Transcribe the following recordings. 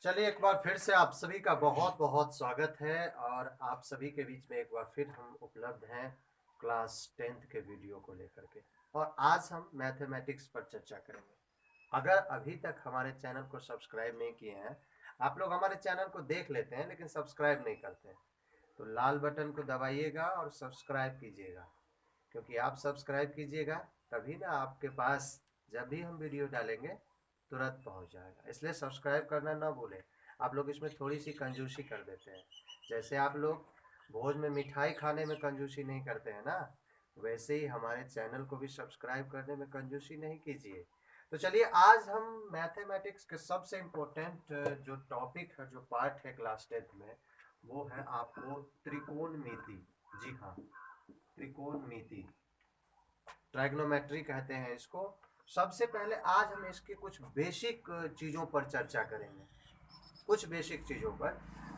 चलिए एक बार फिर से आप सभी का बहुत बहुत स्वागत है और आप सभी के बीच में एक बार फिर हम उपलब्ध हैं क्लास 10th के वीडियो को लेकर के। और आज हम मैथमेटिक्स पर चर्चा करेंगे। अगर अभी तक हमारे चैनल को सब्सक्राइब नहीं किए हैं, आप लोग हमारे चैनल को देख लेते हैं लेकिन सब्सक्राइब नहीं करते हैं, तो लाल बटन को दबाइएगा और सब्सक्राइब कीजिएगा, क्योंकि आप सब्सक्राइब कीजिएगा तभी ना आपके पास जब भी हम वीडियो डालेंगे तुरंत पहुंच जाएगा। इसलिए सब्सक्राइब करना ना भूलें। आप लोग इसमें थोड़ी सी कंजूसी कर देते हैं। जैसे आप लोग भोज में मिठाई खाने में कंजूसी नहीं करते हैं ना, वैसे ही हमारे चैनल को भी सब्सक्राइब करने में कंजूसी नहीं कीजिए। तो चलिए आज हम मैथमेटिक्स के सबसे इम्पोर्टेंट जो टॉपिक है, जो पार्ट है क्लास 10th में, वो है आपको त्रिकोणमिति। जी हाँ, त्रिकोणमिति, ट्राइग्नोमेट्री कहते हैं इसको। सबसे पहले आज हम इसके कुछ बेसिक चीज़ों पर चर्चा करेंगे, कुछ बेसिक चीज़ों पर।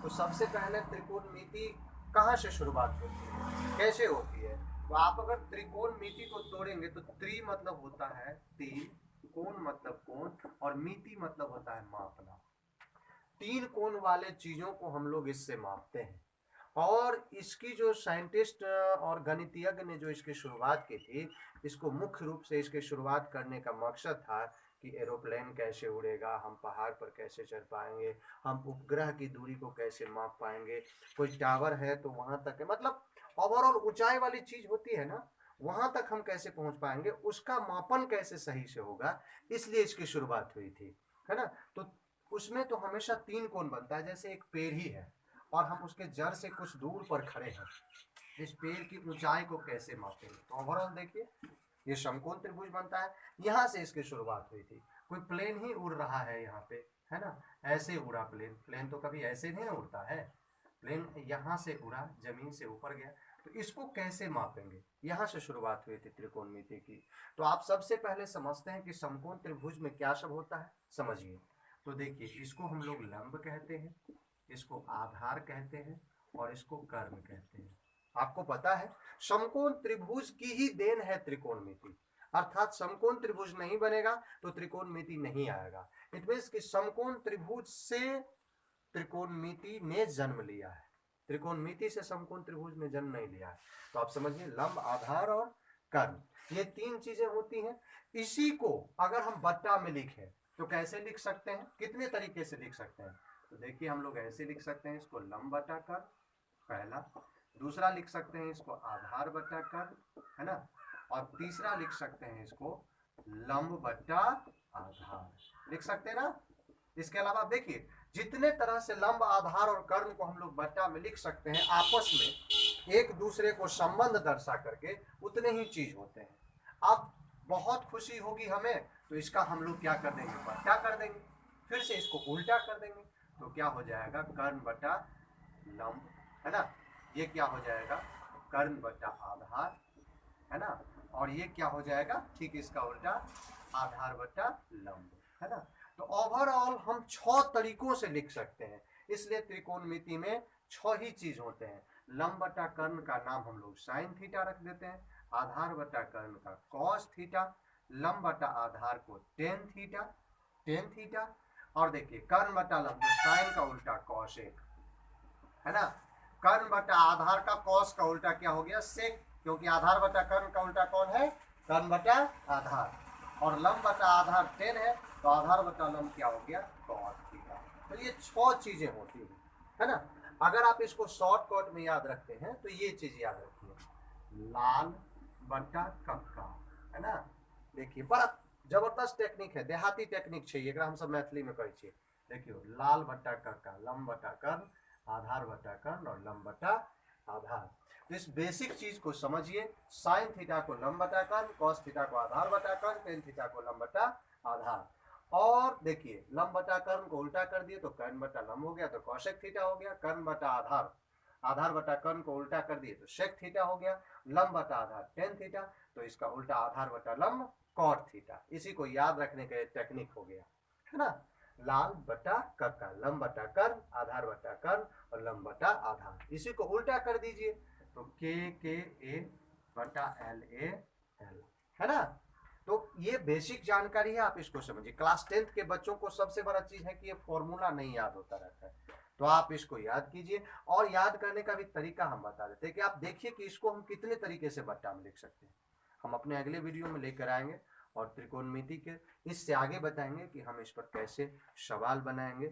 तो सबसे पहले त्रिकोणमिति कहाँ से शुरुआत होती है, कैसे होती है? तो आप अगर त्रिकोणमिति को तोड़ेंगे तो त्रि मतलब होता है तीन, कोण मतलब कोण, और मिति मतलब होता है मापना। तीन कोण वाले चीज़ों को हम लोग इससे मापते हैं। और इसकी जो साइंटिस्ट और गणितज्ञ ने जो इसकी शुरुआत की थी, इसको मुख्य रूप से इसके शुरुआत करने का मकसद था कि एरोप्लेन कैसे उड़ेगा, हम पहाड़ पर कैसे चढ़ पाएंगे, हम उपग्रह की दूरी को कैसे माप पाएंगे, कोई टावर है तो वहां तक है, मतलब ओवरऑल ऊंचाई वाली चीज होती है ना, वहां तक हम कैसे पहुंच पाएंगे, उसका मापन कैसे सही से होगा, इसलिए इसकी शुरुआत हुई थी, है ना। तो उसमें तो हमेशा तीन कोण बनता है। जैसे एक पेड़ ही है और हम उसके जड़ से कुछ दूर पर खड़े हैं, इस पेड़ की ऊंचाई को कैसे मापेंगे? तो ओवरऑल देखिए, ये समकोण त्रिभुज बनता है। यहाँ से इसकी शुरुआत हुई थी। कोई प्लेन ही उड़ रहा है यहाँ पे, है ना, ऐसे उड़ा प्लेन, प्लेन तो कभी ऐसे नहीं उड़ता है। प्लेन यहाँ से उड़ा, जमीन से ऊपर गया, तो इसको कैसे मापेंगे? यहाँ से शुरुआत हुई थी त्रिकोणमिति की। तो आप सबसे पहले समझते हैं कि समकोण त्रिभुज में क्या सब होता है, समझिए। तो देखिए, इसको हम लोग लंब कहते हैं, इसको आधार कहते हैं, और इसको कर्ण कहते हैं। आपको पता है, समकोण त्रिभुज की ही देन है त्रिकोणमिति। अर्थात समकोण त्रिभुज नहीं बनेगा तो त्रिकोणमिति नहीं आएगा। इट मीन्स कि समकोण त्रिभुज से त्रिकोणमिति ने जन्म लिया है, त्रिकोणमिति से समकोण त्रिभुज ने जन्म नहीं लिया है। तो आप समझिए, लंब, आधार और कर्ण, ये तीन चीजें होती हैं। इसी को अगर हम बट्टा में लिखें तो कैसे लिख सकते हैं, कितने तरीके से लिख सकते हैं? तो देखिए, हम लोग ऐसे लिख सकते हैं, इसको लंब बटा कर्ण, पहला। दूसरा लिख सकते हैं इसको आधार बटा कर्ण, है ना। और तीसरा लिख सकते हैं इसको लंब बटा आधार, लिख सकते हैं ना। इसके अलावा देखिए, जितने तरह से लंब, आधार और कर्ण को हम लोग बट्टा में लिख सकते हैं, आपस में एक दूसरे को संबंध दर्शा करके, उतने ही चीज होते हैं। अब बहुत खुशी होगी हमें, तो इसका हम लोग क्या कर देंगे, बट्टा कर देंगे। फिर से इसको उल्टा कर देंगे, तो क्या हो जाएगा, कर्ण बटा लंब, है ना। ये क्या हो जाएगा, कर्ण बटा आधार, है ना। और ये क्या हो जाएगा, ठीक इसका उल्टा, आधार बटा लंब, है ना। तो ओवरऑल हम 6 तरीकों से लिख सकते हैं। इसलिए त्रिकोणमिति में 6 ही चीज होते हैं। लंब बटा कर्ण का नाम हम लोग साइन थीटा रख देते हैं, आधार बटा कर्ण का कॉस थीटा, लंब बटा आधार को टेन थीटा, टेन थीटा, और देखिए कर्ण बटा लंब तो साइन का उल्टा कॉस एक, है ना। कर्ण बटा आधार का कॉस का उल्टा क्या हो गया, सेक, क्योंकि आधार बटा कर्ण का उल्टा कौन है, कर्ण बटा आधार। और लंब बटा आधार टेन है, तो आधार बटा लंब क्या हो गया, कॉस थीटा। तो ये 6 चीजें होती हैं, है ना। अगर आप इसको शॉर्टकट में याद रखते हैं तो ये चीज याद रखिए, लाल बटा कक्का, है ना। देखिए, बड़ा जबरदस्त टेक्निक है, देहाती टेक्निक चाहिए, एकरा हम सब मैथिली में कहै छियै। देखियो, लाल बटा कक्का, लंब बटा कर्ण, आधार बटा कर्ण और लंब बटा आधार। तो इस बेसिक चीज को समझिए, साइन थीटा को लंब बटा कर्ण, कॉस थीटा को आधार बटा कर्ण, टेन थीटा को लंब बटा आधार। और देखिए, लंब बटा कर्ण को उल्टा कर दिए तो कर्ण बटा लंब हो गया, तो कौशिक थीटा हो गया। कर्ण बटा आधार, आधार बटा कर्ण को उल्टा कर दिए तो शेक थीटा हो गया। लंब बटा आधार टेन थीटा, तो इसका उल्टा आधार बटा लंब कॉट थीटा। इसी को याद रखने का टेक्निक हो गया, है ना। लाल बटा कक्का, लंब बटा कर्ण, आधार बटा कर्ण और लंब बटा आधार। इसी को उल्टा कर दीजिए तो के ए बटा एल ए एल, है ना। तो ये बेसिक जानकारी है, आप इसको समझिए। क्लास 10th के बच्चों को सबसे बड़ा चीज है कि ये फॉर्मूला नहीं याद होता रहता है, तो आप इसको याद कीजिए। और याद करने का भी तरीका हम बता देते हैं कि आप देखिए कि इसको हम कितने तरीके से बट्टा में लिख सकते हैं। हम अपने अगले वीडियो में लेकर आएंगे और त्रिकोणमिति के इससे आगे बताएंगे कि हम इस पर कैसे सवाल बनाएंगे,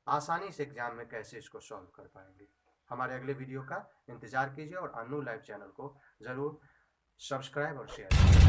आसानी से एग्जाम में कैसे इसको सॉल्व कर पाएंगे। हमारे अगले वीडियो का इंतजार कीजिए और अन्नू लाइव चैनल को जरूर सब्सक्राइब और शेयर करें।